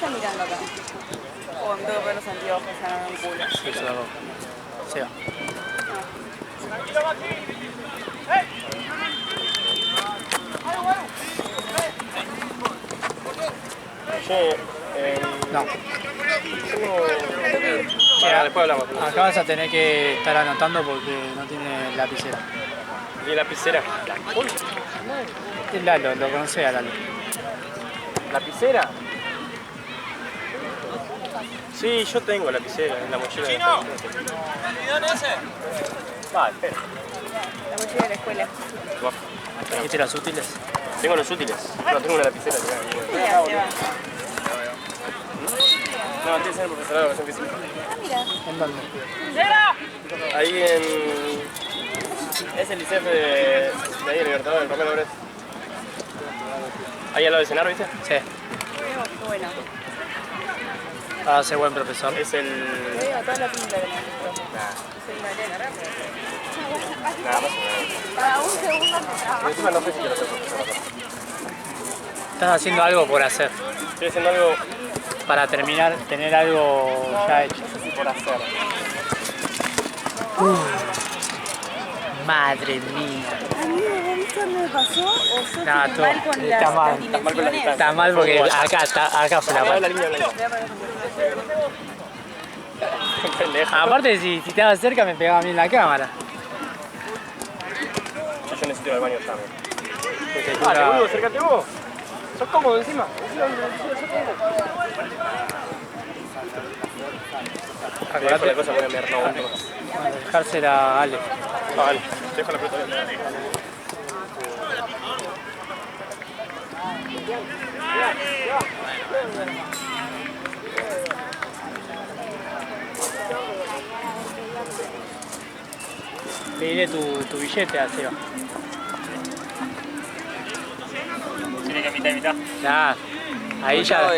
está mirando acá? O me tengo que poner los anteojos, se me un culo. Sí, yo lo hago. Se va. No. Después hablamos. Acá vas a tener que estar anotando porque no tiene lapicera. ¿Y lapicera? Es Lalo, lo conoce a Lalo. ¿Lapicera? Sí, yo tengo lapicera en la mochila. ¿Chino? ¿El bidón ese? Vale, espera. La mochila de la escuela. ¿Trajiste los útiles? Tengo los útiles. No, tengo una lapicera. Mira, se va. No, antes de ser profesorado, bastante simple. Ah, mira. ¿En dónde? Ahí en... Es el liceo de ahí, el Libertador, el Romero Brett. Ahí al lado del Senado, ¿viste? Sí. Qué bueno. Va a ser buen profesor. Es el... Le digo toda la pinta de maestro. Es el Mariana. Nada más. Cada un segundo se Y trabaja. encima no sé si quiero ser profesor. Estás haciendo algo por hacer. Estoy haciendo algo Para terminar, tener algo ya hecho. por hacer. Madre mía. Amigo, ¿vos viste dónde me pasó? ¿O yo No, estoy mal con está las mal. dimensiones? Está mal porque acá fue la La parte. línea blanca. Pendejo. Aparte, si te vas cerca, me pegaba a mí en la cámara. Yo necesito ir al baño también. Porque Dale, dura- boludo, acércate vos. Sos cómodo encima. Acordate la cosa, voy a mirar, no aguanto más. dejársela a Ale. Ah, vale, te dejo la pelota. Pedirle tu billete a Seba. Tiene que mitad y mitad. Ya, ahí ya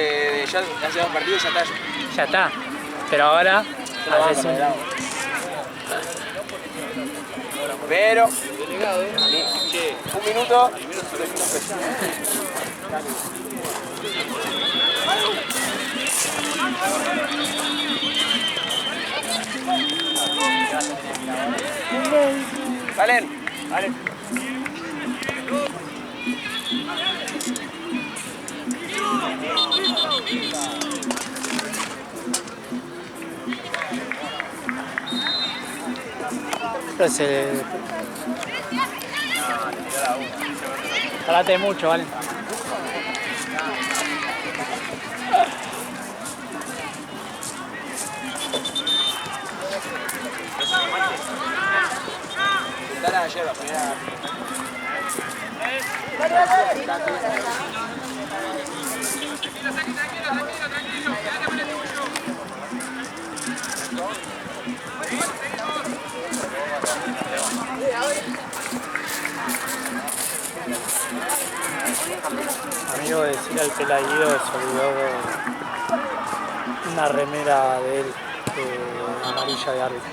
Ya hace 2 partidos y ya está. ya está. Pero ahora haces un... Pero, che, 1 minuto, 300 pesos. Valen. Vale. Entonces, trate mucho, ¿vale? Dale ayer, la primera. Amigo, decir al Pelaguido se olvidó una remera de él amarilla de árbitro.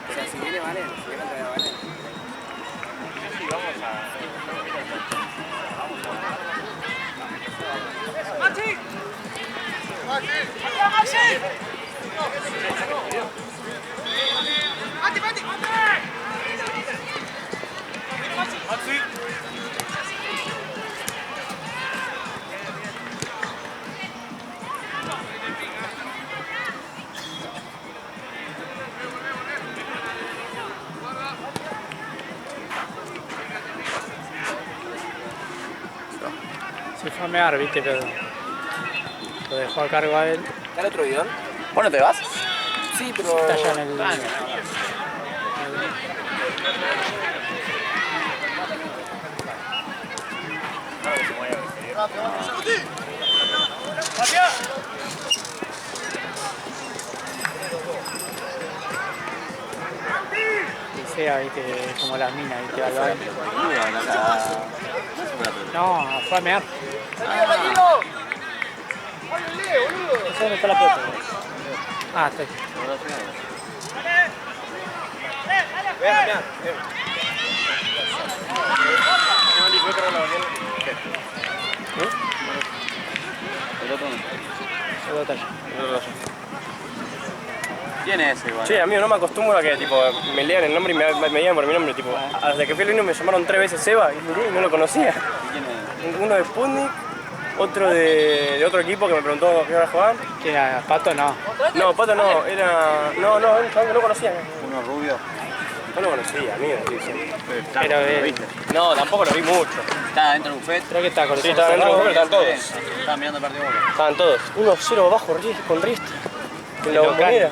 O sea, si viene Valen, si viene a Valen. Sí, vamos a... Se fue a mear, viste, pero lo dejó a cargo a él. ¿Está el otro bidón? ¿Vos no te vas? Sí, pero... Está allá en el... Sea, viste, como las minas, viste, al baño. No, fue a mear. No sé dónde está la pelota. Ah, está ahí. Pelota allá. ¿Quién es ese igual? Sí, amigo, no me acostumbro a que tipo, me lean el nombre y me llaman por mi nombre. Tipo, desde que fui al vino me llamaron 3 veces Seba y miré y no lo conocía. ¿Quién es? Uno de Sputnik, otro de otro equipo que me preguntó qué hora jugaban. ¿Quién era? ¿Pato? No. No, Pato no, era... No, no lo conocía. Uno rubio. No lo conocía, amigo. Sí. Pero No, tampoco lo vi mucho. Está dentro del buffet. creo que está con Sí, estaba dentro del estaban todos. Estaba mirando el partido de Boca. Estaban todos. 1-0 abajo con Riestra. En la bombonera.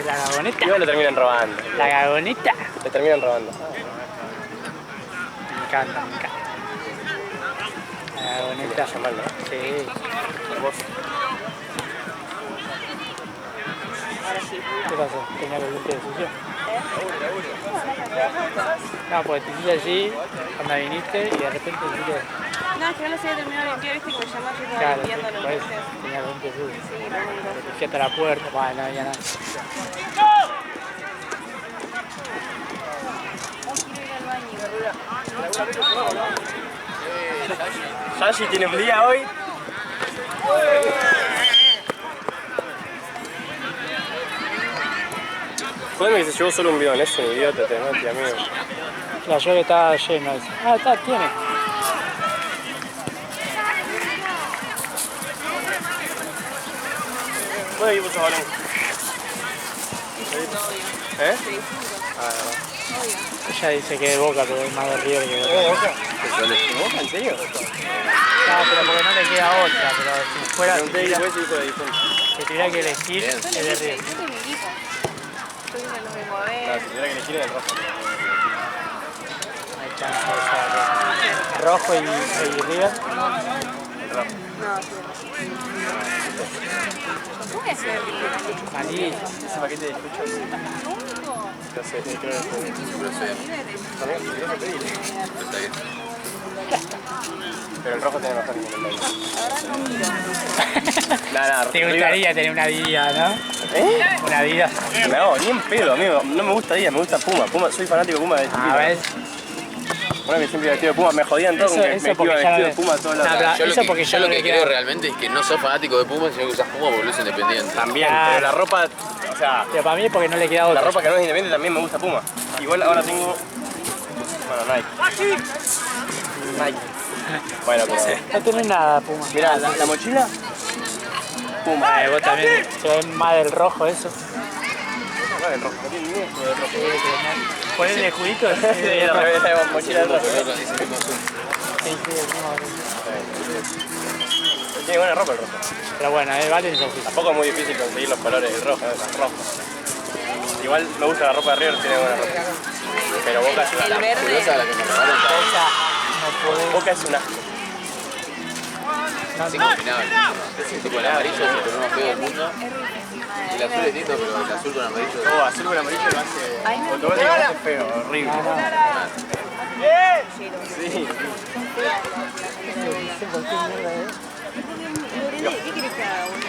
La gagoneta. Igual lo terminan robando. La gagoneta. Le terminan robando. Me encanta, me encanta. La gagoneta. Mal, ¿no? Sí. Hermoso. ¿Qué pasó? Tenía los lentes de sucio. No, porque te hiciste así cuando viniste y de repente hiciste... No, es que no lo sé, terminado de limpiar, viste, que me llamás, yo estaba Claro, limpiando los por eso lentes. tenía los lentes sucios. Sí, lo único. Te fui hasta la puerta, bueno, no había nada. Sashi tiene un día hoy. Jodeme que se llevó solo un bidón, es un idiota, te mati, amigo. La llave estaba llena. Ah, está, tiene. ¿Vos de qué puso balón? ¿Eh? Ah, Ella dice que es Boca, pero es más de River que de no. Boca. ¿Boca? ¿En serio? No, pero porque no le queda otra, pero si fuera, Pregunté y después hizo la diferencia. si tuviera que elegir, es de River. Este es mi equipo. Estoy en el mismo, a No, ver. si tuviera que elegir el rojo. No hay chance de ser rojo y River. No, sí. ¿Cómo voy a hacer? Malí. Ese paquete de escuchos. No sé, creo que pero el rojo tiene mejor nivel. Nada, Te gustaría tener una Adidas, ¿no? ¿Eh? Una Adidas. No, ni en pedo, amigo. No me gusta Adidas, me gusta Puma. Soy fanático de Puma de A ver. Bueno, que siempre vestido de Puma, me jodían todo con que me iba vestido de Puma todos los días. Eso porque Yo lo que creo realmente es que no sos fanático de Puma, sino que usas Puma porque es independiente. También, Ah. pero la ropa, o sea, Pero para mí es porque no le queda la otra. ropa que no es independiente también me gusta Puma. Igual ahora tengo, bueno, Nike. Nike. Bueno, pero... No tenés nada, Puma. Mirá, la mochila, Puma. Vos también se ve más del rojo eso. No, el rojo, no tiene ni idea del rojo. Ponele el escudito. Sí, la mochila del rojo. Pero ese mismo azul. Sí, el mismo. Tiene buena ropa el rojo. Pero bueno, Valen es así. Tampoco es muy difícil conseguir los colores del rojo, es rojo. Igual me gusta la ropa de River, tiene buena ropa. Pero Boca es una El verde. Esa es la que me regalan No podés. Boca es un asco. es incombinable. Tipo el amarillo es el color más feo del mundo. El azul es lindo, pero el azul con amarillo. Oh, azul con amarillo lo hace... Cuando vos lo hace feo, horrible. Sí. ¿Qué querés que haga, boludo?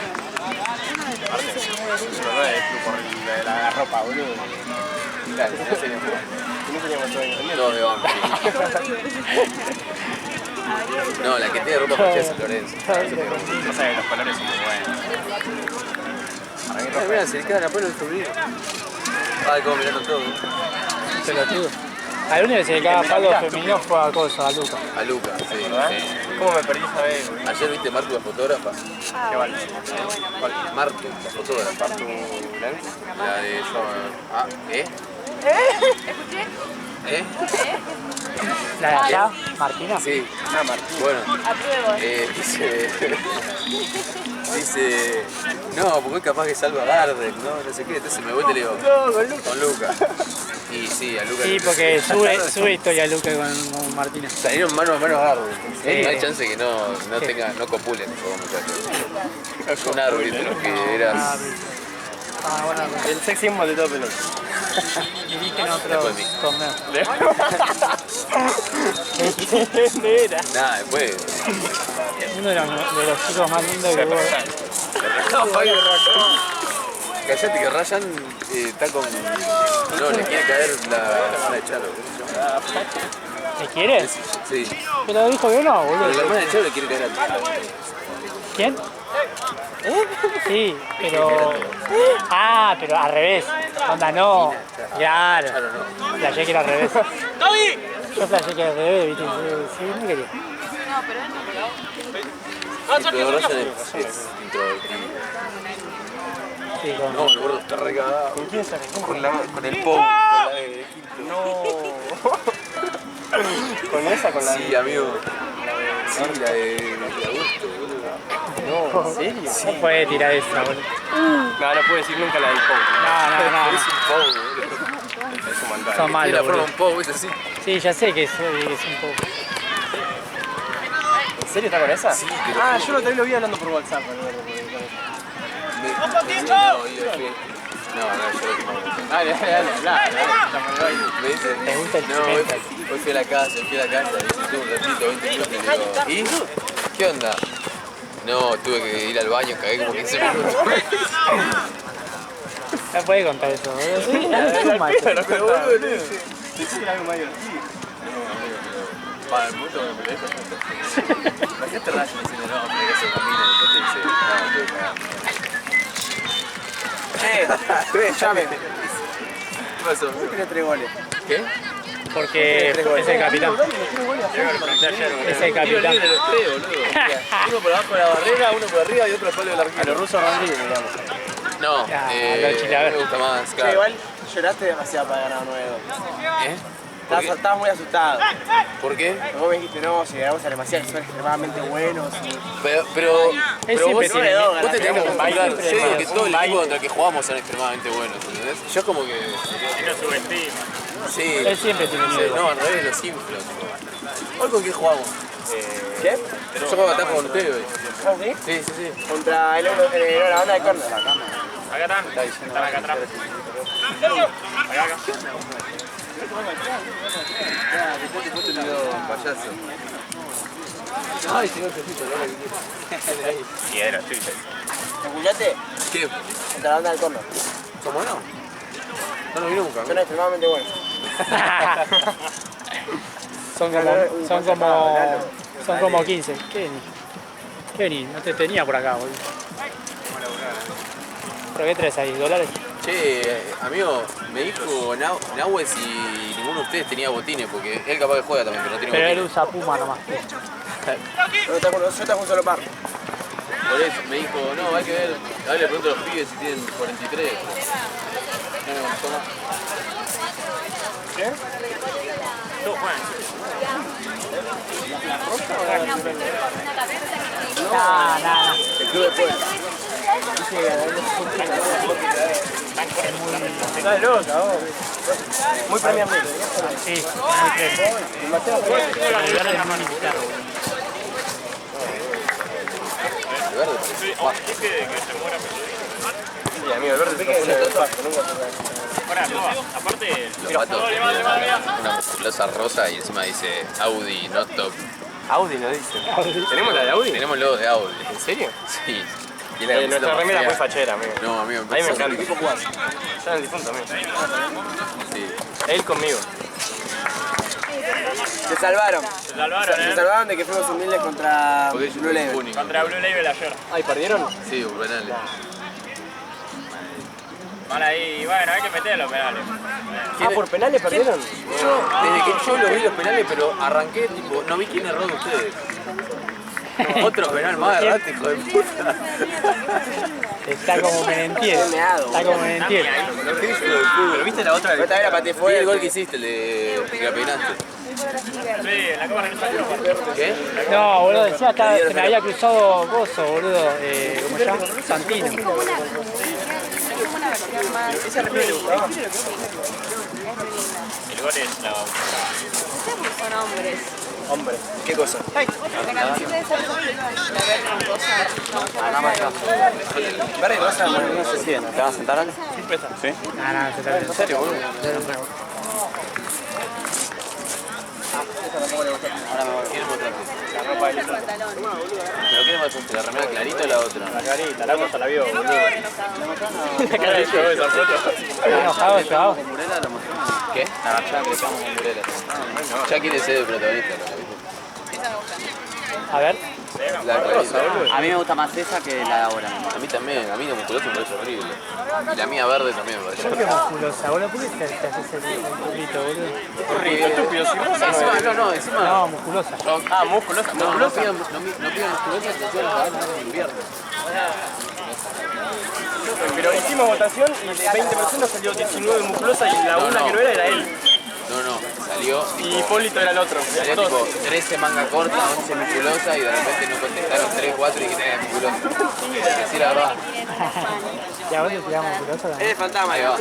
No es por la ropa, boludo. Claro, no sería Puma. No teníamos todo independiente. No, de Boca. No, la que tiene ropa pochera es Lorenzo. Pasa que los colores son muy buenos. Para mí rojo. Mira, se le queda la pelo el sobrino. Ay, cómo miraron todo. Pelotudo. Al único que se le caga palo femenino fue a Cosa, a Luca. A Luca, sí, ¿Verdad? sí. ¿Cómo me perdí esa vez, boludo? Ayer viste Martu la fotógrafa. ¿Qué vale? Martu, la fotógrafa. ¿Tu lens? La de yo. Ah, ¿eh? ¿Escuché? ¿Eh? ¿La de allá, Martina? Sí. Bueno, Apruebo. dice, no, porque es capaz que salva a Garden, no sé qué. Entonces me vuelvo y le digo, con Luca. Y sí, a Luca. Sí, porque sube historia Luca con Martina. Salieron mano a mano a Garden. Sí. No hay chance que no copulen esos muchachos. Un árbitro que eras. Bueno, El sex symbol de todo pelota. dirigen otros torneos. Era. Nada, después. Uno de los chicos más lindos que hubo. Callate que Ryan está con. No, le quiere caer la de Charo. ¿Me quiere? Sí. Pero dijo que no, Pero la boludo. hermana de Charo le quiere caer a ¿Quién? Sí, pero... Ah, pero al revés. Onda, no. Claro. Flashé que era al revés. Yo flashé que era al revés, viste. Sí, no quería. No, pero él no. Pero Ryan es introvertido. Sí, con... No, el gordo está recagado. ¿Con quién se Con el Pou. Con la de Quinto. No. ¿Con esa? ¿Con la Sí, amigo. Sí, la de Augusto, boludo. No, ¿en serio? No puede tirar esa, boludo. No, no puedo decir nunca la del Pou. No. Es un Pou, boludo. Es un mandado. Son Tiene malos, la forma boludo. un Pou, ¿viste así? Sí, ya sé que es un poco. ¿En serio está con esa? Sí, pero- Ah, yo lo vi hablando por WhatsApp. No, yo lo quemaba. Dale, Me dice, ¿Te gusta el no, cemento? hoy fui a la casa, y tuve un ratito, 20 minutos, y le digo, ¿y? ¿Qué onda? No, tuve que ir al baño, cagué como 15 minutos. No puede contar eso, boludo. Sí, es un macho. Pero boludo, le dije, Pensé que era algo más divertido. para el mundo me peleé. Imagínate Ryan diciendo, no, pero que se camina, y después te dice, no, tuve que cagar. Llame. ¿Qué pasó? Tiene 3 goles. ¿Qué? Porque es el capitán. Es el capitán. Tiro libre los tres, boludo. Uno por abajo de la barrera, uno por arriba y otro al palo del A arquero. los rusos Rodríguez, digamos. No, los chilaver. me gusta más, Che, claro. igual lloraste demasiado para ganar 9-2. ¿Eh? ¿Por qué? Estabas muy asustado. ¿Por qué? Vos me dijiste, no, si ganamos a demasiado, que son extremadamente buenos. Pero siempre vos, tiene- vos te tenés que un acostumbrar. baile, Yo digo que un todo el baile. equipo contra el que jugamos son extremadamente buenos, ¿entendés? Yo como que... Sí. Él siempre tiene Sí, miedo. no, al revés, los inflo. tipo. ¿Hoy con quién jugamos? ¿Qué? Yo juego a tajo con ustedes hoy. ¿Ah, sí? Sí. Contra el euro de la banda de córner. Payaso. Ay, señor Pepito, no Piedra, sí. ¿Qué? ¿Escuchaste? Contra la banda del córner. ¿Son buenos? No nos vino nunca. Son extremadamente buenos. Son como 15. Kenny, no te tenía por acá, boludo. ¿Pero qué traes ahí? ¿Dólares? Che, amigo, me dijo Nahues y ninguno de ustedes tenía botines, porque él capaz que juega también, pero no tiene Pero él botines. usa Puma nomás. Yo te con un solo par. Por eso, me dijo, no, hay que ver, a ver, le pregunto a los pibes si tienen 43. No me gustó más. No. El club de Puebla. Estás loca, vos. Muy premiado. Sí, muy creo. El verde es muy militar. El verde parece pasto. Sí, amigo, el verde es el pasto, nunca Los patos tienen una musculosa rosa y encima dice Audi, not top. Audi lo dice. ¿Tenemos la de Audi? Tenemos logos de Audi. ¿En serio? Sí. Y es la camiseta Nuestra más remera fea. fue fachera, amigo. No, amigo, A mí me empezó. encanta. ¿Qué equipo jugás? Yo en el difunto, amigo. Sí. Él conmigo. Se salvaron. Se salvaron, Se salvaron de que fuimos humildes contra Porque yo Blue soy Label. único. Contra Blue Label ayer. Ay, ¿perdieron? Sí, por penales. Van ahí, bueno, hay que meter los penales. Ah, ¿por penales perdieron? Desde que yo lo vi los penales, pero arranqué, tipo, no vi quién erró de ustedes. Otro penal más errate, hijo de puta. Está como Menentiel. Está como Menentiel. Qué hijo de puta. ¿Pero viste la otra? Esta vez la pateé Fue el gol fuerte. que hiciste, el de que la peinaste. Sí, en la cámara no salió. ¿Qué? No, boludo, decía hasta se me había cruzado Gozo, boludo. ¿Cómo se llama? Santino. Es como una versión más. ¿Ese repite le gustaba? El gol es la... Ustedes son hombres. Hombre, ¿qué cosa? La camiseta de esa la verde en rosa. Verde y rosa, no sé si ¿te vas a sentar ahora? ¿Sí? No, se trata. ¿En serio, boludo? ¿Quién mostrarte? La ropa del otro. Pantalón. ¿Pero qué mostraste? ¿La remera clarita o la otra? La carita, la otra la vio, boludo. ¿Qué ha hecho esa foto? Está enojado, chavado. ¿Qué? Ya empezamos con Murela. Ya quiere ser el protagonista. A ver. La clarita. A mí me gusta más esa que la de ahora. A mí también, a mí de musculoso me parece horrible. Y la mía verde también me parece. ¿Por qué musculosa, boludo? ¿Por qué te haces el culito, boludo? Horrible, estúpido, si vos Encima, no, encima. No, musculosa. Ah, músculos, No musculosa. pidan musculosa que se van en invierno. Pero hicimos votación y de 20 personas salió 19 musculosa y la una que no era él. No, salió Y Hipólito era el otro. salió Dos. tipo 13 manga corta, 11 musculosa y de repente no contestaron 3, 4 y que tenía musculosa. Así la verdad. ¿Y a vos te tiramos musculosa también? Es fantasma, Ahí va.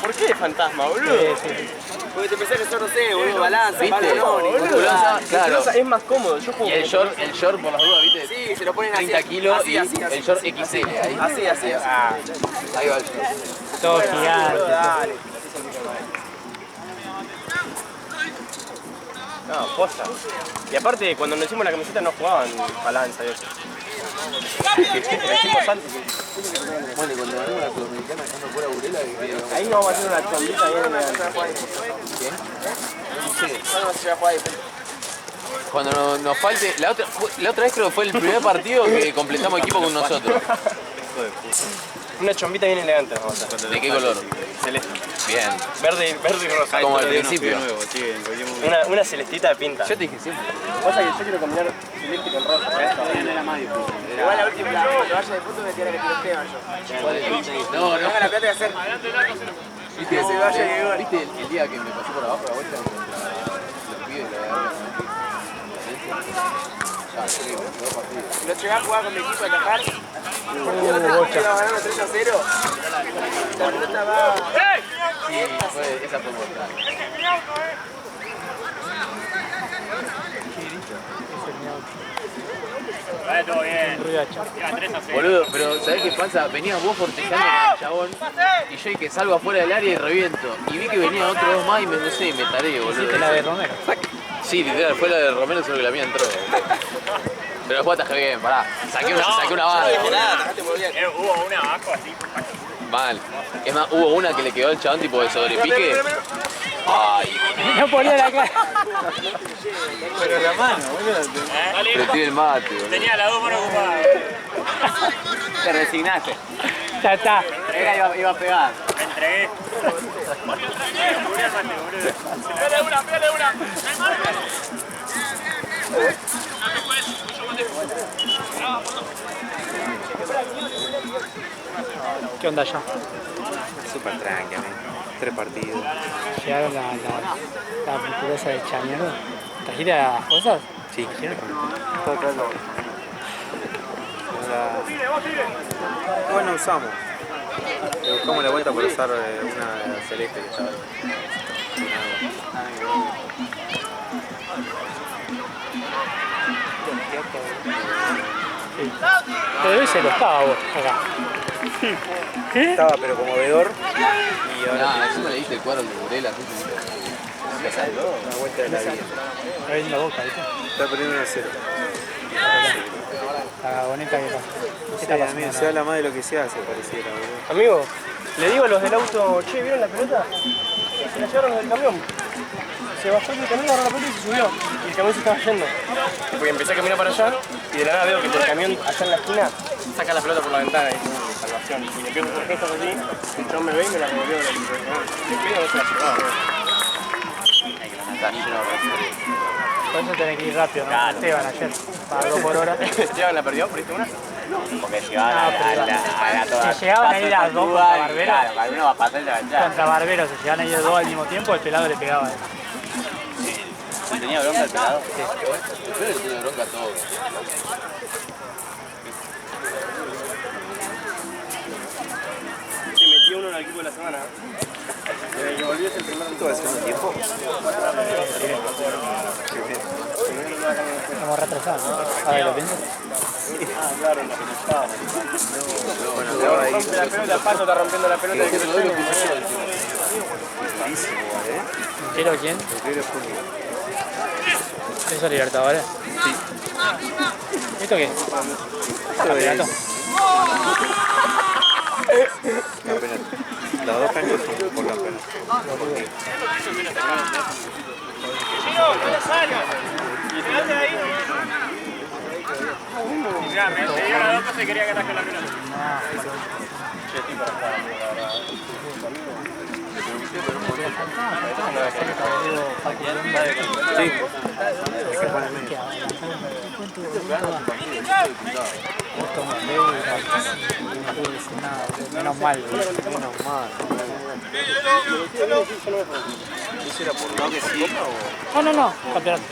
¿Por qué fantasma, boludo? Sí. Porque te pensás que yo no sé, boludo, balance, ¿Viste? palo, no, ni Musculosa, claro. Musculosa es más cómodo. Yo juego Y el short por las dudas, ¿viste? Sí, se lo ponen así. 30 kilos así, y así, así. el short XL. Ahí, Así, así. ahí va el short. Todo gigante. Dale. No, posta. Y aparte, cuando nos hicimos la camiseta no jugaban balanza y eso. Lo hicimos antes. Bueno, y cuando ganamos la Sudamericana dejando fuera a Burela, que Ahí nos vamos a hacer una chombita ahí en el... cuando nos falte, la otra vez creo que fue el primer partido que completamos equipo con nosotros. Una chombita bien elegante vamos a hacer. ¿De qué color? Celeste. Bien, Verde y rosa. como al principio. Una celestita de pinta. Yo te dije siempre. Pasa que yo quiero combinar celeste con rosa. Igual la última, cuando vaya de fútbol me tiene que tirar tema yo. No, Ponga la plata y hacer. ¿Viste, Que se vaya y gol. ¿Viste el día que me pasé por abajo la vuelta contra los pibes de la guerra? Ah, sí, dos partidos. Lo llevé a jugar con mi equipo a atajar. Íbamos ganando 3-0. La pelota va. Sí, esa fue mortal. Vale, todo bien. Ruidacho. Iba 3-0. Boludo, pero ¿sabés qué pasa? Venías vos fortejando con el chabón y yo que salgo afuera del área y reviento. Y vi que venía otro dos más y no sé, me taré, boludo. Hiciste la de Romero. Sí, literal, fue la de Romero, solo que la mía entró. Pero después atajé bien, pará. Saqué una bala. Atajaste muy bien. Hubo una abajo así. Mal. Es más, hubo una que le quedó al chabón tipo de sobrepique. Ay, No ponía la cara. Pero la mano, boludo. pero tiene el mate, boludo. Tenía las dos manos ocupadas. Te resignaste. Ya está. Era iba a pegar. Me entregué. Pégale una. ¿Qué onda ya? Súper tranqui, amigo. 3 partidos. Llegaron la musculosa de Chañero. ¿Trajiste las cosas? Sí. ¿Trajeron? Todo claro. Bueno, usamos. Le buscamos la vuelta por usar una celeste que estaba ahí. Sí. Pero ese lo estaba vos, acá. ¿Qué? Estaba pero como vedor y ahora Nah, encima le diste el cuadro de Burela, así una vuelta de la vida. Está viendo la boca, ¿viste? Está perdiendo 1-0. La bonita que pasa. ¿Qué Sí, está pasando? amigo, se habla más de lo que se hace, pareciera, boludo. Amigo, le digo a los del auto, che, ¿vieron la pelota? Se la llevaron del camión. Se bajó del camión, agarró la pelota y se subió. Y el camión se estaba yendo. Y porque empecé a caminar para allá y de la nada veo que el camión allá en la esquina saca la pelota por la ventana y salvación. Y le empiezo a hacer gestos así, el chabón me ve y me la revolvió del camión. Le pido no se la llevaba. está lleno de referencias. Por eso tenés que ir rápido, ¿no? Esteban ayer, para 2 por hora. ¿Esteban la perdió? ¿Perdiste una? Porque llegaban Si llegaban a ir a 2 contra Barbero, uno va a pasar de la ventana. contra Barbero, si llegaban a ir 2 al mismo tiempo, el pelado le pegaba a él. tenía bronca el pelado? El pelo le tiene bronca a todo. Se metió uno en el equipo de la semana. Desde que volvió es el primer ¿Esto va a ser un tiempo? Estamos retrasados, ¿no? A ver, ¿lo piensas? claro, en la que no estaba. Bueno, te va a ir. Rompe la pelota, Pato está rompiendo la pelota. Eso no es lo que pasó. Buenísimo, ¿eh? ¿Quiero quién? El primero fue un ¿Eso es Libertadores? Sí. ¿Esto qué? ¿Campeonato? Campeonato. Las dos canchas son por campeonato. Ya, me dio la nota si quería que ataque la pelota. Sí. Menos mal. Menos mal. ¿Eso era por la Copa o...? No, campeonato.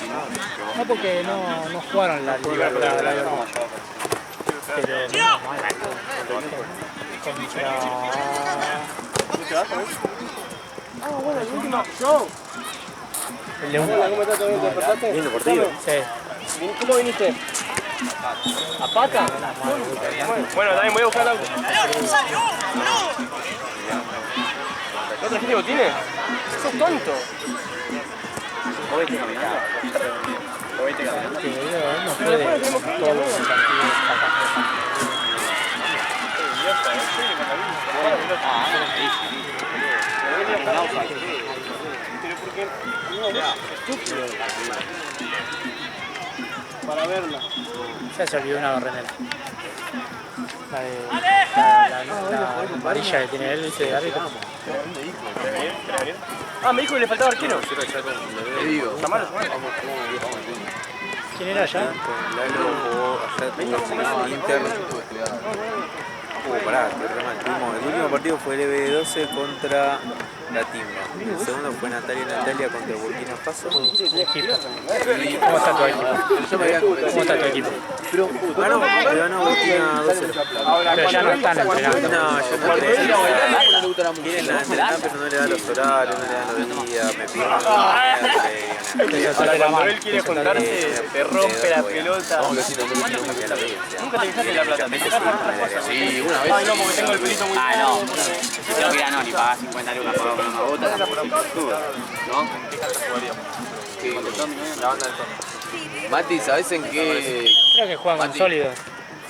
No porque no jugaron la Libertadores. Pero menos mal. Bueno, el último show. El de uno. Hola, ¿cómo estás? ¿Todo bien? ¿Te despertaste? Lindo partido. Sí. ¿Cómo viniste? ¿A pata? Bueno, también voy a buscar el auto. ¿No trajiste botines? ¡Sos tonto! No puede todos los partidos Para verla. Ya se olvidó una remera. La amarilla que tiene él, ese de árbitro. Ah, me dijo que le faltaba arquero. Te digo. ¿Quién era allá? Con Lalo jugó allá en Inter. Pará, que re mal. El último partido fue el EB12 contra la Timba. El segundo fue Natalia contra Burkina Faso. Equipo. ¿Cómo está tu equipo? ¿Cómo está tu equipo? Ganó Burkina 2-0. Pero ya no están entrenando. No, yo no creo. Quieren la entrenar, pero no le da los horarios, no le dan los días, me piden. Cuando él quiere juntarse, te rompe la pelota. Vamos que sí, no me lo Nunca te fijaste en la plata. Sí, una vez. Ay, no, porque tengo el pelito muy No. Si no quería no, ni pagás 50 lucas por una bota. ¿No? Mati, ¿sabes en qué? Creo que juegan con sólidos.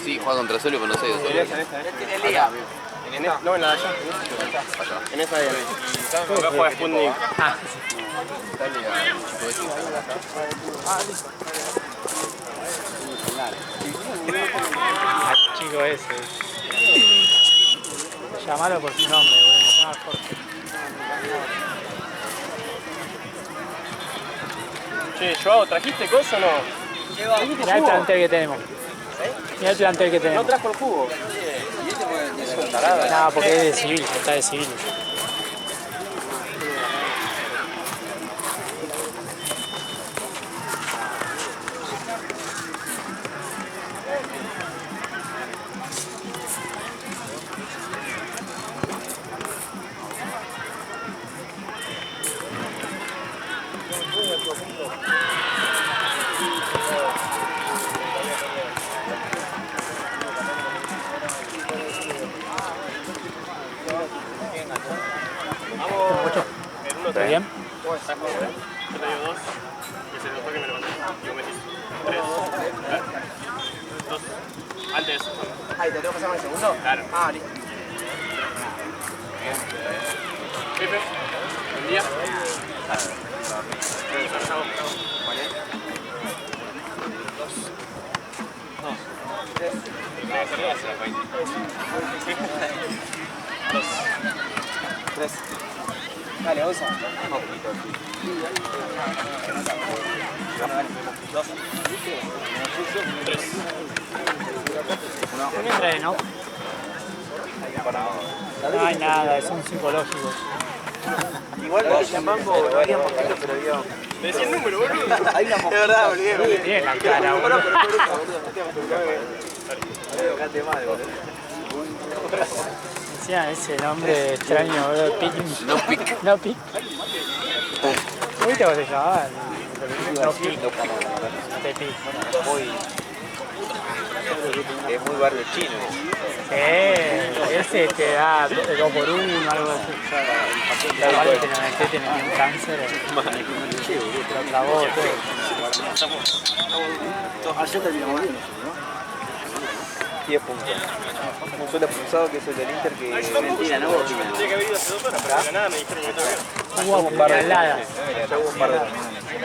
Sí, juega contra Solio, pero no sé de Solio. No, en la de allá. En esa de ahí. Acá juega Sputnik. Ah, chico ese. Llamalo por su nombre, boludo. Se llama Jorge. Che, Joao, ¿trajiste cosa o no? Mirá el plantel que tenemos. Mirá el plantel que No tenemos. trajo el jugo. No, porque es de civil, está de civil. ¿Está bien? Yo te digo 2. Y se notó que me levanté. Yo metí 3. 2. Antes de eso. Ahí, ¿te tengo que pasar el segundo? Claro. Ah, listo. Pepe, buen día. Tres. Dale, 11. ¿no? No hay nada, son psicológicos. Igual lo llamamos, varía un poquito, pero digamos. Decí el número, boludo. Hay una mosquita. De verdad, olvidé. Tiene la cara, boludo. Decía ese nombre extraño, boludo. Pick. No pick. No pick. ¿Viste cómo se llamaba? No pick. Te pick. Es muy barrio chino. Ese te da 2 por 1, algo así. Igual que tiene un cáncer. Lo clavó todo. Ayer terminamos bien, ¿no? 10 puntos. Un solo expulsado que es el del Inter que... Mentira, no hubo Tendría que haber ido hace 2 horas, pero de la nada me dijeron que estaba bien. Hubo un par de heladas. Hubo un par de...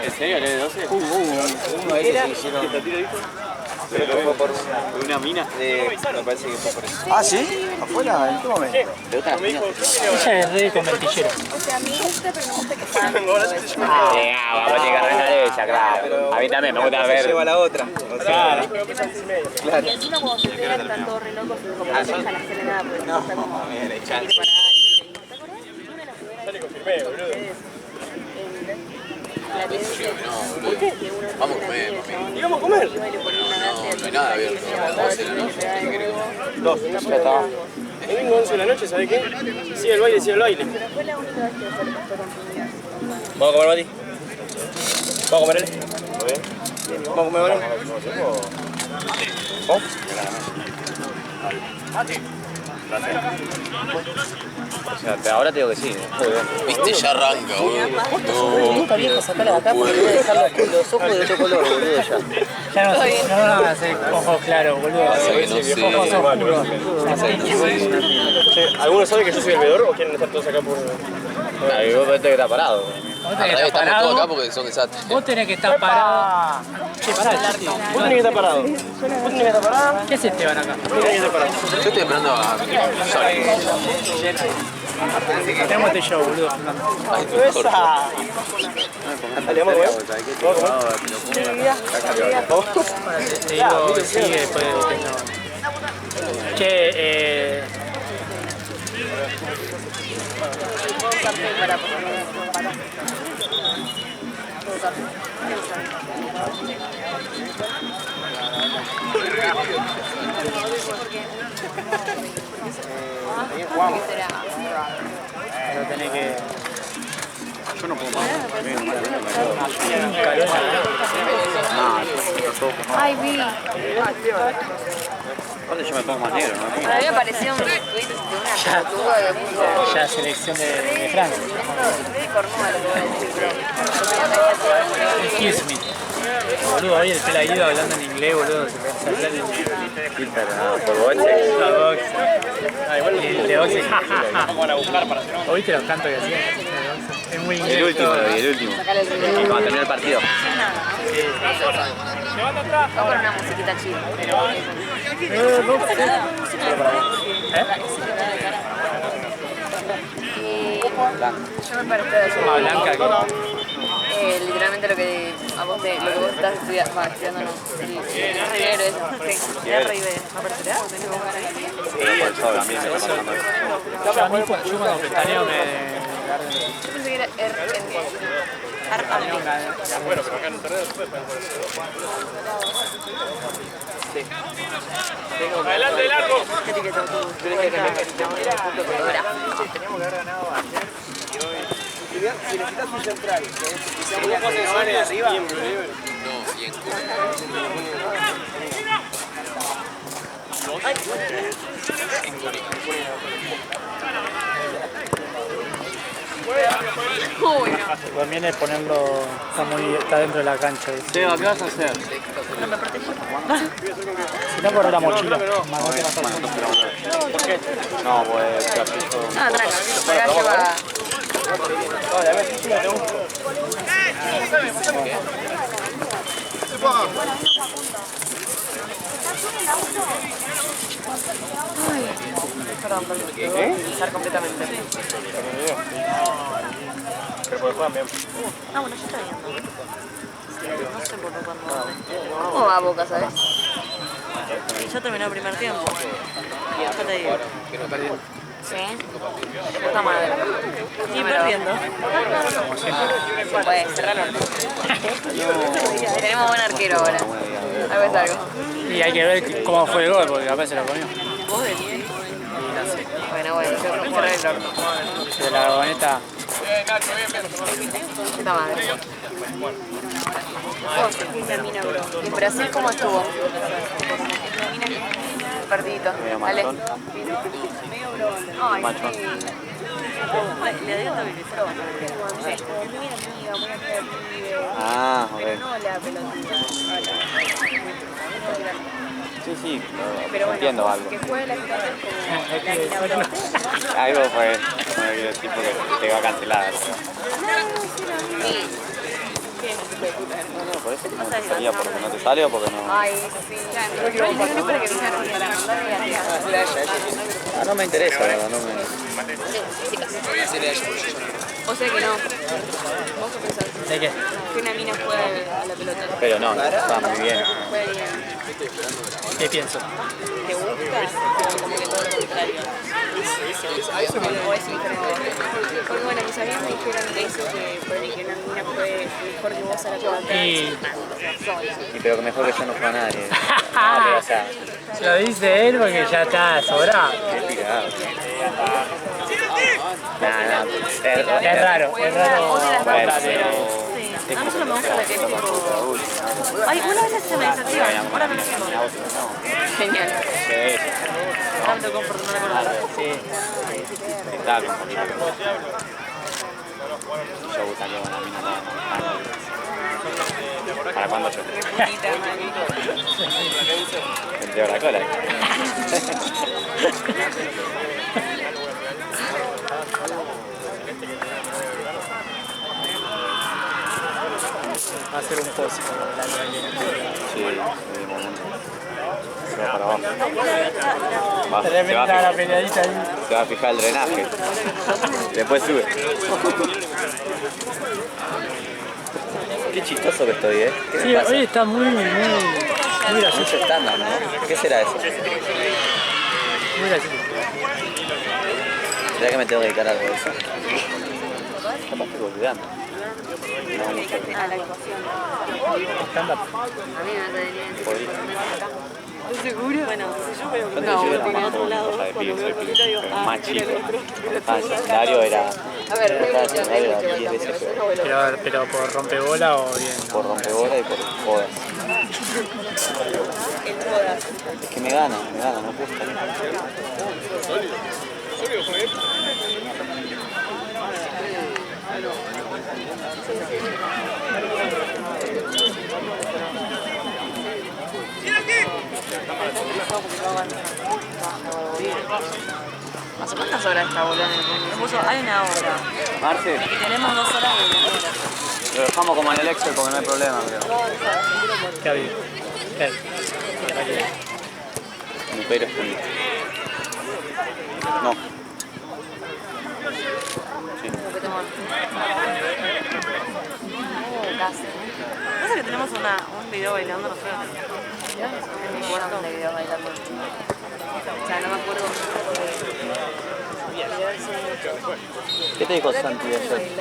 ¿En serio? ¿Le de 12? Uno de esos que hicieron... Pero que fue por una mina. Me parece que fue por eso. Ah, ¿sí? ¿Afuera? ¿En qué momento? Ella es re conventillera. O sea, a mí me gusta, pero no me gusta que sean. Vamos a llegar a ganar ella, claro. A mí también me gusta ver. Lleva la otra. Claro. Y encima cuando se pegan están todos re locos y como no dejan hacer nada, porque no está como ir para ahí. ¿Te acordás? Una de las primeras Ya le confirmé, boludo. la tele ¿Por qué? Vamos a comer, mami. Íbamos a comer. iba y le ponía una No, no hay nada abierto. A las 12 de la noche. ¿Qué querés comer? 2. Ya está. Domingo 11 de la noche, ¿sabes qué? Sigue el baile, sigue el baile. Pero fue la única vez que se le costó continuidad. ¿Vamos a comer, Mati? ¿Vamos a comer él? ¿Vamos a comer ahora? ¿Vamos? O sea, ahora te digo que sí. Viste, ya arranca, boludo. Nunca viejo sacar de acá porque voy a dejar los ojos de otro color, boludo, ya. Ya no sé, no van a hacer ojos claros, boludo. Pasa que no sé. Ojos oscuros. Che, ¿alguno sabe que yo soy el veedor o quieren estar todos acá por...? Ahí vos ves que está parado. Vos Al tenés que revés, estar estamos todos acá parado. porque son desastres. Vos tenés que estar parado. Che, pará, Chiti. Vos tenés que estar parado. Vos tenés que estar parado. ¿Qué hace Esteban acá? Vos tenés que estar parado. Yo estoy esperando a mi Sorry. Tenemos este show, boludo. Ay, tu mejor. Dale, vamos a comer. ¿Vamos a comer? Te digo, sigue después de que no. Che, Para poner pero tenés que... Yo no puedo más. Ay, vi. Aparte yo me pongo más negro, ¿no? Para mí me pareció un tweet de una pelotuda que puso. Ya selección de Francia. Re cornuda lo que voy a decir, Excuse me. Boludo, hoy el pelaído hablando en inglés, boludo. Se habla en Por boche. la box. Y el de box es jajaja. Van a buscar para hacer. ¿Oíste los cantos que hacían? Es muy inglés. El último, todo. el último. Cuando termine el partido. Va a poner una musiquita chida. Yo me parezco de Más blanca que... literalmente lo que vos estás estudiando, no, el ribero eso. ¿Qué ribero? ¿No parecerá? Por el sol, a mí me está pasando eso. Yo cuando pestaneo me... Yo pensé que era Bueno, pero acá en internet no se puede poner. Adelante, de largo. ¿Qué etiquetó tu cuenta? Teníamos que haber ganado ayer y hoy. Si necesitas un central, que sea muy Vos de arriba. No, bien. Uy, no. Conviene ponerlo... Está dentro de la cancha. ¿viste? Seba, ¿qué vas a hacer? No me protegió. Si no, corre la mochila. ¿Por qué? No, pues capricho. Ah, tranca. Acá lleva... Perdón, pensar completamente. Pero por juegan bien. Ah, bueno, yo estoy viendo. No sé por qué cuando... ¿Cómo va Boca, sabes? Ya terminó el primer tiempo. Y después te digo. Sí. De puta madre. Y perdiendo. Se puede, cerrar el orto. Tenemos buen arquero ahora. A ver algo. Y hay que ver cómo fue el gol, porque capaz se lo comió. ¿Vos de quién? Bueno, yo cerré el orto. De la vagoneta. Puta madre. Una mina, bro. ¿Y en Brasil cómo estuvo? El partidito. Dale. Ay, Machón. sí. Le dio estabilizar. Sí. Es muy amiga, muy amiga del pibe. Ah, ok. Pero no la pelotita. Sí, sí, Pero bueno, entiendo algo. que juegue la situación como la mina, bro. Algo pues, no hay el tipo que te va a cancelar. Sí. ¿Qué? No, por eso no te salía, porque no te sale o porque no. Ay, sí. Igual no para que venga para mandar negativa. No me interesa, la verdad, no me. O sea que no. ¿Vos qué pensás? ¿De qué? Que una mina juega a la pelota. Pero no, está muy bien. Juega bien. ¿Qué pienso? ¿Te gusta? O como que todo lo contrario. O es diferente. Porque bueno, mis amigos me dijeron eso, que por ahí que una mina juegue mejor que vos a la pelota. Y... Y pero que mejor que yo no juega nadie. No, pero o sea, Lo dice él porque ya está sobrado. qué picado. Nada, Es raro, es raro. Bueno, pero... A mí solo me gusta la que es tipo... Ay, una vez se me desactiva, ahora me lo siento. Genial. Ahora me tocó por no recordar. Sí. Dale un poquito. Yo gustaría con la mina ¿Para cuándo yo? Entre la cola. Va a ser un pozo la Sí, de momento. Se va para abajo. Tremenda la peleadita ahí. Se va a fijar el drenaje. Después sube. Qué chistoso que estoy, ¿eh? ¿Qué Sí, me pasa? hoy está muy gracioso. Mucho estándar, ¿no? ¿Qué será eso? Muy gracioso. ¿Será que me tengo que dedicar a algo de eso? Capaz estoy olvidando. No, mucho. Ah, la actuación. Stand-up. A mí me debería decir. Podría. ¿Estás seguro? Bueno, si yo veo que Cuando yo era más joven, cosa de pibe, soy pibe, pero más chico. Cuando estaba en secundario era... A ver, cuando estaba en secundario era 10 veces peor. Pero por rompebola o bien. Por rompebola y por jodas. en todas. Es que me gana, no gusta. ¿Hace cuántas horas está volando? Me puso, hay una hora. Marce, Y tenemos 2 horas de volver. lo dejamos como en el Excel porque no hay problema, creo. ¿Qué había? ¿Qué hay? Mi pelo es punto. No. Sí. Lo que tengo. Casi. Pasa que tenemos un video bailando nosotros. En mi cuarto. De video bailando. O sea, no me acuerdo. ¿Qué te dijo Santi de ayer?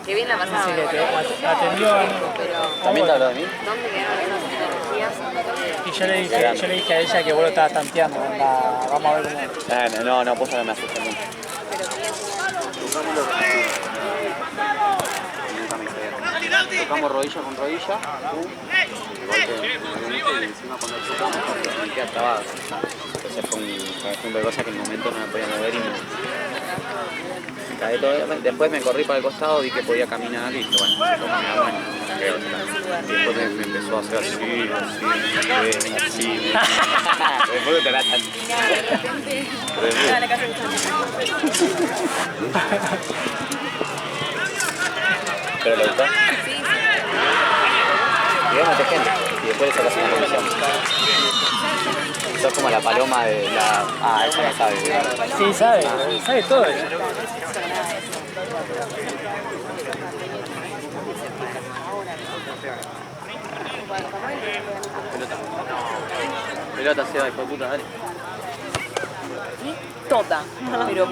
Qué bien la pasamos. Sí, que te atendió a... Pero, ¿También te habló de mí? ¿dónde quedaron esas energías? Y yo le dije a ella que vos lo estabas tanteando. Onda, vamos a ver cómo... No, pues no me asusta mucho. Tocamos rodilla con rodilla. Igual que y encima cuando chocamos me quedé trabado. Entonces fue un conjunto de cosas que en el momento no me podía mover y me caí todo. Después me corrí para el costado, vi que podía caminar y dije, bueno, si puedo caminar, bueno, y después me empezó a hacer así. Después te la A la casa de ¿Pero le gustó? Sí, sí. Y vos metés gente y después le sacas una comisión. Sos como la paloma de la... Ah, ella no sabe. Sí, sabe todo ella. Pelota, Seba, hijo de puta, dale. vi toda, pero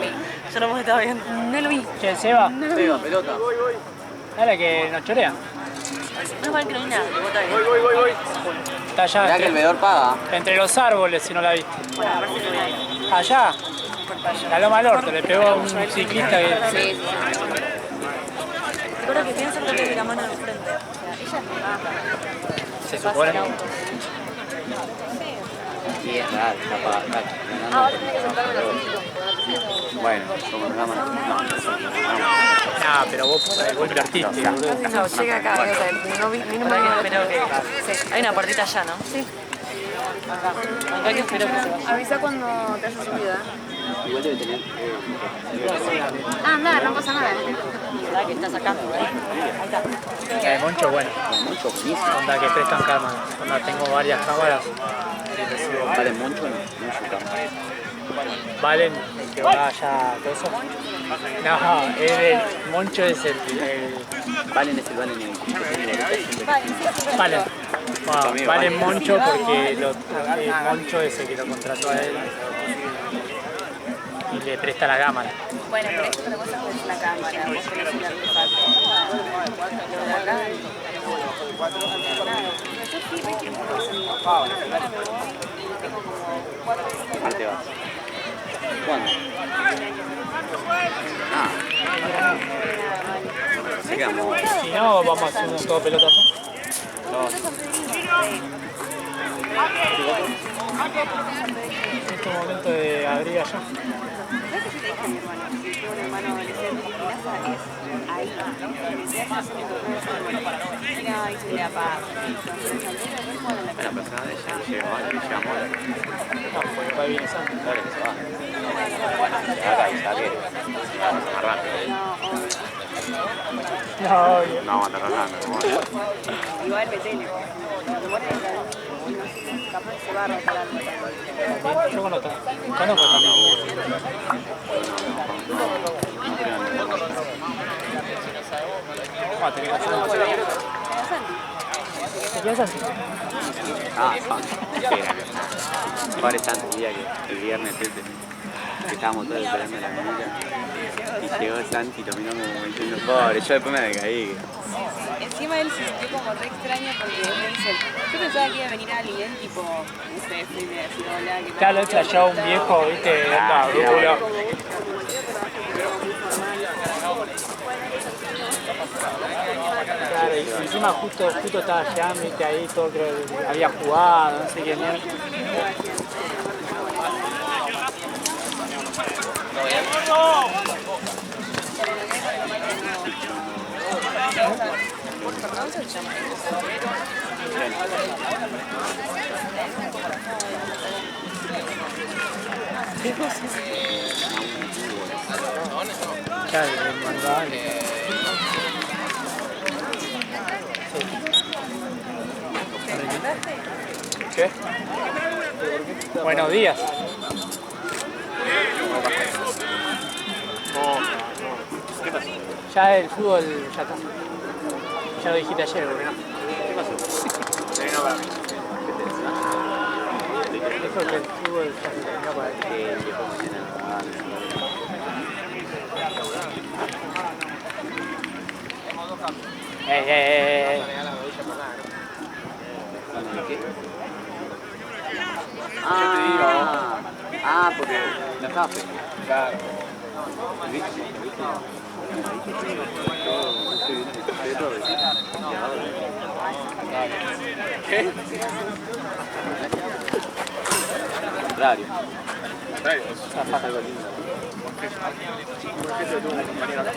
Yo no me estaba viendo. no lo vi. Che, Seba, Pega, pelota. es la que nos chorea. No mal que no vi nada. Bota bien. Está allá Mirá que el entre, veedor paga. entre los árboles, si no la viste. Bueno, a ver si lo voy a ir. Allá, la loma al orto, le pegó a un ciclista que... Sí, Recuerdo que pienso que tiene la mano de frente. Se supone. Y es real, está pagando. Ahora tenés que sentarme en la silla. Bueno, como nos vamos. No, Nah, pero vos lo artista, boludo. No, llega acá, no vi ni nada. Sí. Hay una puertita allá, ¿no? Sí. Acá que espero que se vaya. avisa cuando te hayas subido. igual debe tener. Anda, no pasa nada. ¿Verdad que está sacando? Ahí está. La de Moncho, bueno. Mucho, buenísimo. Onda que prestan cámaras. Onda tengo varias cámaras. Vale mucho, no su cámara. Valen, el que va allá, todo eso. No, es el Moncho es el Valen es el Valen en Valen. Bueno, Valen Moncho porque el Moncho es el que lo contrató a él y le presta la cámara. Bueno, pero esto otra cosa es la cámara, vos tenés un artefacto. Lo de acá, ¿Qué te vas? ¿Cuándo? Sigamos. Si no, vamos a hacer un todo pelotazo. Es tu momento de abrir allá. un hermano adolescente que casa es ahí. Mira, y se le apaga. Bueno, pero nada de ella llegamos. No, porque va bien esa. Dale, que se va. Acá y saque. Vamos a amarrar. No, obvio. No, vamos a estar hablando. Igual metele. Capaz se va a rotar algo. Yo conozco también. Ah, te quedas ¿Te quedas así? Ah, sí, Pobre Santi, día que el viernes ese, que estábamos todos esperando la comida. Y llegó Santi tomando como diciendo, pobre, yo después me decaí. Encima él se sintió como re extraño porque él me dice, yo pensaba que iba a venir alguien, tipo, no sé, fui a decir hola, ¿qué tal? Claro, lo trayó un viejo, viste, onda, brújula. Claro, y encima justo estaba llegando, viste, ahí todo creo que había jugado, no sé quién era. Claro, el manual. ¿Qué? Buenos días. ¿Qué pasó? Ya el fútbol ya está. Ya lo dijiste ayer, ¿no? ¿Qué pasó? Se vino a ver. Dijo que el fútbol ya se terminó para él. Porque la café. Claro. ¿Qué? Contrario. Algo lindo. ¿Por qué te tuvo un compañero acá?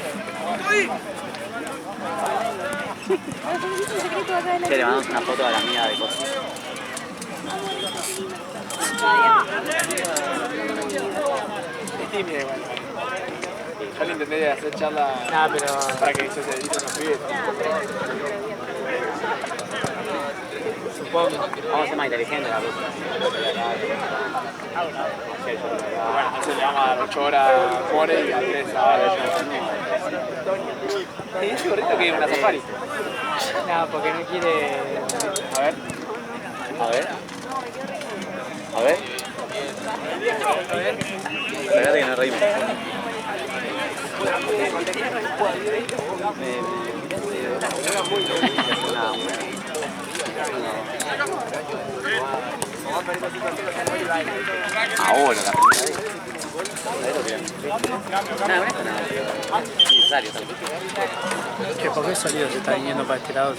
Che, le mandamos una foto a la amiga de cosas. Es tímida igual. Yo le intenté hacer charla pero para que se dedique a los pibes. supongo. Vamos a ser más inteligentes la rusa. Bueno, entonces le vamos a dar 8 horas a More y a 3 a ¿Es correcto que es una safari? No, porque no quiere. A ver. A ver. A ver. Fíjate que no reímos. Ahora, la Que por qué salido se está viniendo para este lado.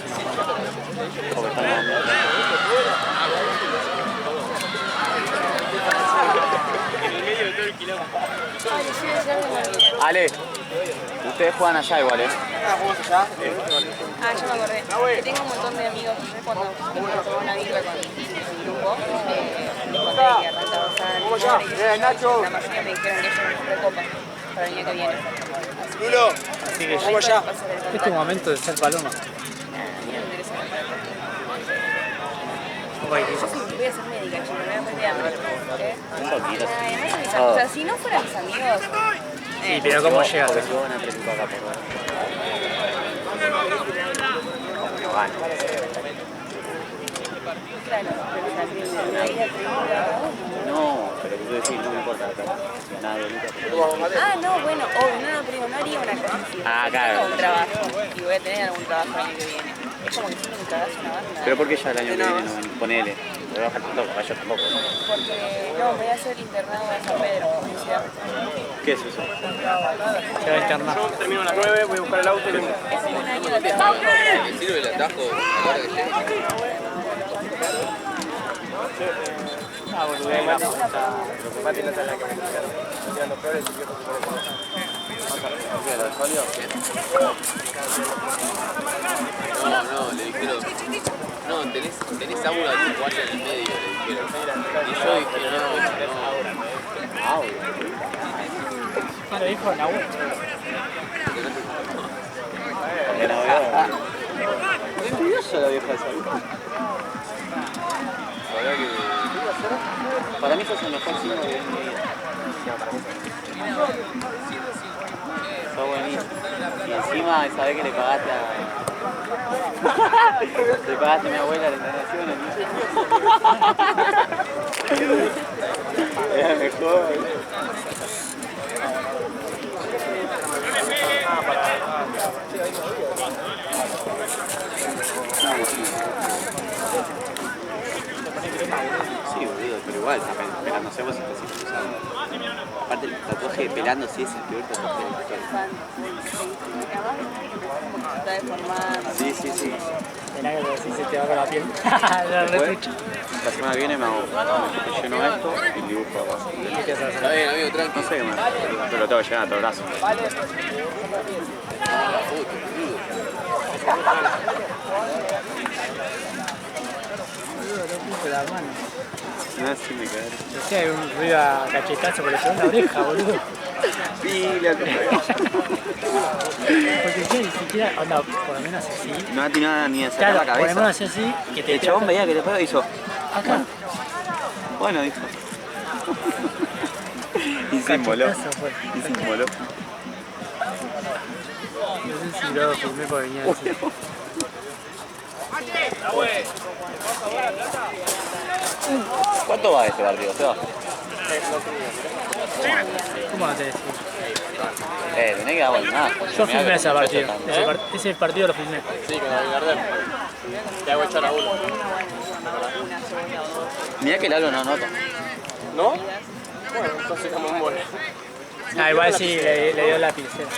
Ale, ustedes juegan allá igual, Ah, ya me acordé. Que tengo un montón de amigos cuando tomé una birra con mi grupo. Conté que arrancaba Nacho. La mayoría me dijeron que ellos me compré copas para el año que viene. Así que Vamos ya. este es tu momento de ser paloma. Voy a ser médica, yo me voy a meter hambre. O sea, si no fueran mis amigos. Sí, pero ¿cómo llegas? No, pero tú decís, no me importa nada de Lucas. Ah, no, bueno, obvio, no, pero no haría una cosa así. Ah, claro. Tengo un trabajo y voy a tener algún trabajo el año que viene. Es como que siento que cagás una banda. Pero ¿por qué ya el año que viene no venís? Ponele. Te va a faltar todo, yo tampoco. Porque, no, voy a hacer internado en San Pedro, en mi ciudad. ¿Qué es eso? Se va a internar. Yo termino a las 9, voy a buscar el auto y vengo. Es como un año de trabajo. ¿Me sirve el atajo ahora que llegue? Ah, boludez, la puta. Mati no está en la que me quedaron. Tirando peores y viejos se ponen ¿qué? ¿Lo de Solio? No, le dijeron. No, tenés aura de 4 en el medio, le dijeron. Y yo dije, no. ¿Qué le dijo Nahuel? Qué envidiosa la vieja esa. Ahora que. Para mí sos el mejor cine que vi en mi vida. Sos buenísimo. Y encima esa vez que le pagaste a... le pagaste a mi abuela la internación. Era mejor. Sí, boludo, pero igual, pelándose vos estás impulsado. Aparte el tatuaje de pelándose es el peor tatuaje de la historia. Está deformado. Sí, sí, sí. Mirá que así se te va con la piel. La Después, retucha. la semana que viene me hago, me lleno esto y dibujo abajo. ¿Qué haces? Está bien, amigo, tranqui. No sé qué más, pero lo tengo que llenar a todo el brazo. La mano. No, sí me cagué. No sé, hay un ruido a cachetazo, pero le pegó en la oreja, boludo. Pila, Porque yo ni siquiera, onda, por lo menos así. no atinaba ni a sacar Claro, la por lo cabeza. menos así, que te El chabón veía que le pegaba y hizo. acá. Bueno, dijo. Y se inmoló. Cachetazo fue. Y se inmoló. No sé si lo filmé porque venía de ese. ¿Cuánto va este partido, Seba? ¿Cómo no te decís? Tenés que dar nada. Yo filmé ese partido. Ese partido lo filmé. Sí, con la Gardel. Te hago echar a uno. Mirá que el Lalo no nota. ¿No? Bueno, entonces como un mole. Ah, igual sí, le dio lapicera.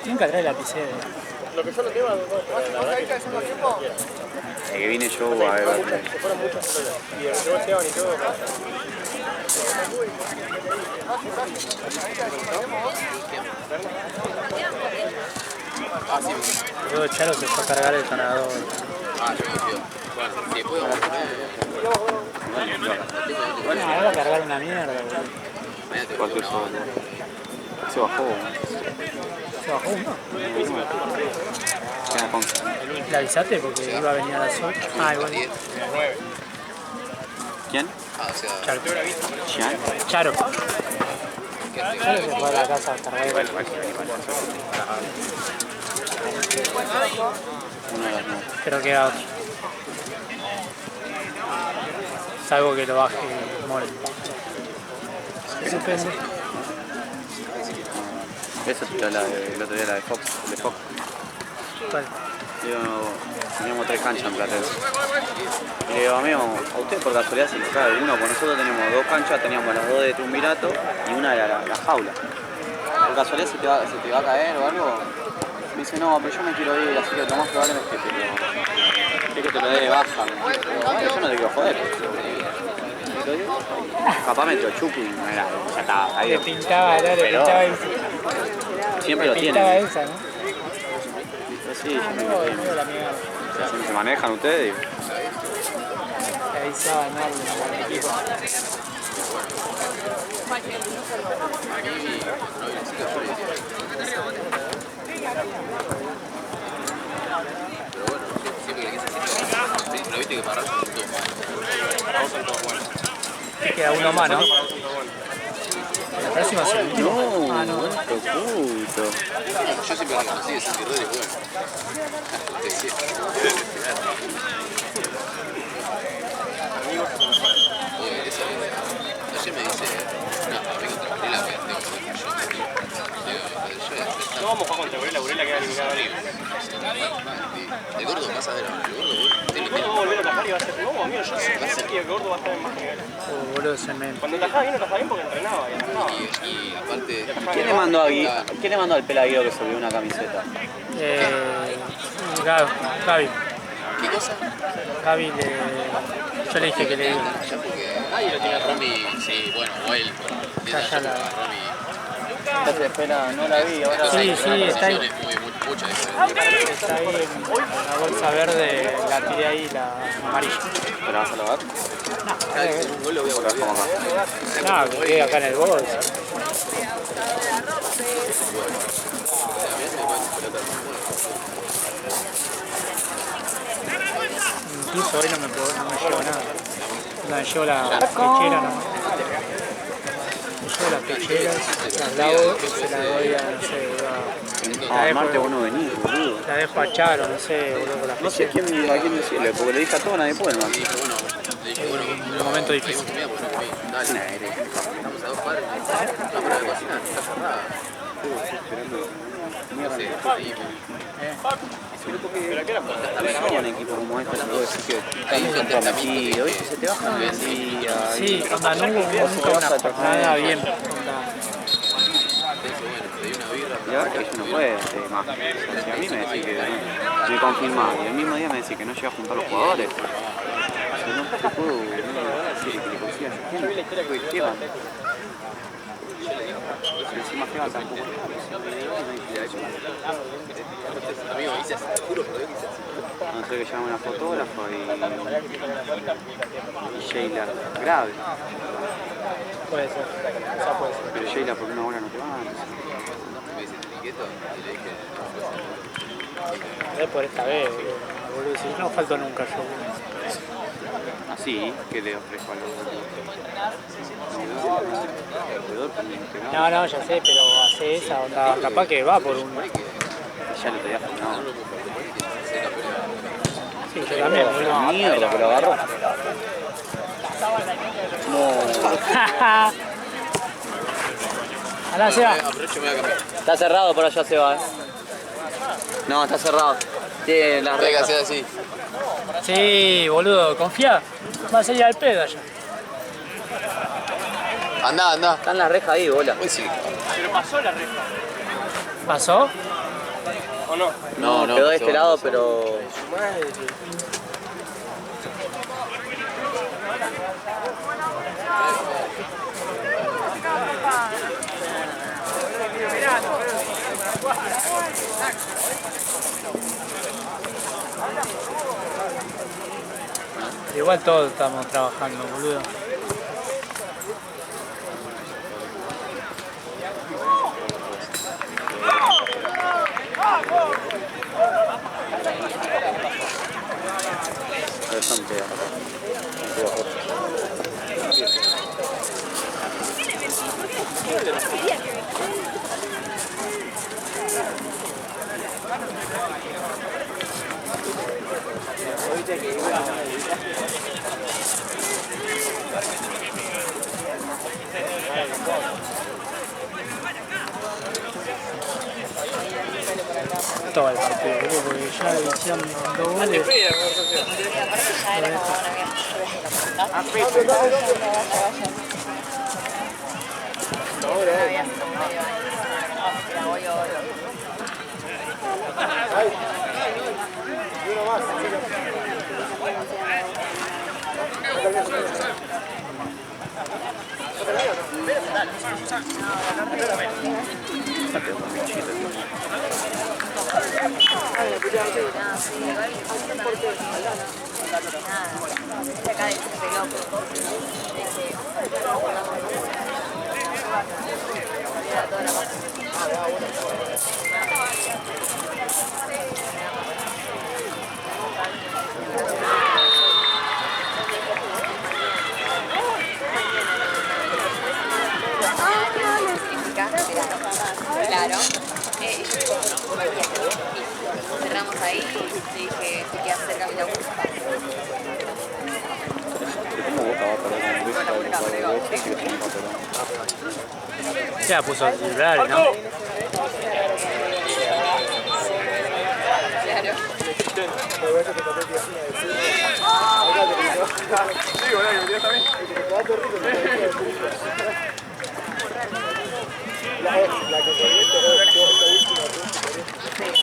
Nunca trae lapicera. Lo que yo no tengo es la verdad que Que vine yo a ver. se fueron muchas pelotas. Y el que Esteban y todo. Ah, sí, Luego Charo se fue a cargar el cargador. ah, yo me fío. Bueno, si después vamos a comer. Bueno, ahora cargar una mierda, boludo. Mañana te Cualquier una cosa. Se bajó. Se bajó uno. Queda con. ¿Le avisaste? Porque iba a venir a las 8. Ah, igual. 10. ¿Quién? Ah, o sea, Charo. ¿Chian? Charo. que te Charo se fue a la casa a cargar el Una de las 9. Pero queda otro. Salvo que lo baje Mol. Ese pendejo. Eso te la el otro día, la de Fox. ¿Cuál? Yo, teníamos 3 canchas en Platero. Y le digo, amigo, a usted por casualidad se le cae uno, porque nosotros teníamos 2 canchas, teníamos las 2 de Triunvirato y una de la jaula. ¿Por casualidad se te va a caer o algo? Me dice, no, pero yo me quiero ir, así que lo más probable es que te lo dé de baja. Digo, bueno, yo no te quiero joder. Capaz me dio chupi y no era, ya estaba ahí. Le pintaba esa. Siempre lo tiene. Pintaba esa, ¿no? Sí, siempre lo tiene. ¿Se manejan ustedes? Le avisaba al equipo. Pero viste que para rayos son todos buenos. Queda uno más, ¿no? La próxima se No, esto puto. Yo siempre reconocí que Santi Rodríguez es bueno. Oye, esa ayer me dice, no, amigo, tranquila, que tengo que No vamos a jugar contra Burela, Burela queda eliminada. el gordo vas a ver ahora, el gordo, No vamos a volver a atajar y va a ser. No, amigo, yo sé que el gordo va a estar en más nivel. Boludo, se me... Cuando atajaba bien porque entrenaba y atajaba. y aparte... ¿Quién le mandó al pelaguido que se olvidó una camiseta? Gaby. ¿Qué cosa? Gaby yo le dije que le diga. Ya porque Romy, sí, bueno, o él, Ya la... Romy... Ya se espera, no la vi, ahora... Sí, está ahí. Mucha de Está ahí en la bolsa verde, la tiré ahí, la amarilla. ¿Te la vas a lavar? un gol lo voy a volver. No, que quede acá en el bolso. Incluso hoy no me llevo nada. No, me llevo la pechera nomás. Me llevo las pecheras, las lavo y se las doy a, no sé, Marte vos no venís, boludo. la dejo a Charo, no sé, boludo, con las No sé a quién decirle, porque le dije a todo, nadie puede, man. en un momento difícil. Dale, estamos a 2 cuadras. La hora de cocina está cerrada. No sé, ahí, Pero un equipo como este, te puedo decir que está muy comprometido, ¿viste? Se te bajan el día. Sí, onda, no hubo nunca una jornada bien. Onda, Y ahora que yo no puedo más. Si a mí me decís que me confirmás y el mismo día me decís que no llega a juntar a los jugadores, yo no te puedo decir que le consigas ¿qué van? Encima que vas a poco. amigo, hice así, te juro por Dios que hice así. No sé que llama una fotógrafa y Sheila, grave. puede ser, o sea, puede ser. Pero Sheila, ¿por qué una hora no te va? Me dice etiqueto y le dije, Es por esta vez, boludo, si no falto nunca yo. Así, que le ofrezco a los otros. No, no, ya sé, pero hace esa onda, capaz que va por un... Ya lo tenía frenado. Sí, yo también, boludo. Mierda, que lo agarró. No. Ahora se va. aprovecho y me voy a cambiar. Está cerrado por allá, se va, No, está cerrado. Tiene las Hay que rejas. hacer así. Sí, boludo, confía. Va a salir al pedo allá. Andá, andá. Están las rejas ahí, bola. Uy, sí. Pero pasó la reja, ¿Pasó? ¿o no? No, quedó de este lado, pero... Igual todos estamos trabajando, boludo. gustaba el partido, boludo, porque ya decían 2 goles. Y aparte ya era como una claro. Y yo digo, cerramos ahí y dije, te quedas cerca de la Augusta. Ya puso el celular, ¿no? Claro. Sí, boludo, que me también. La que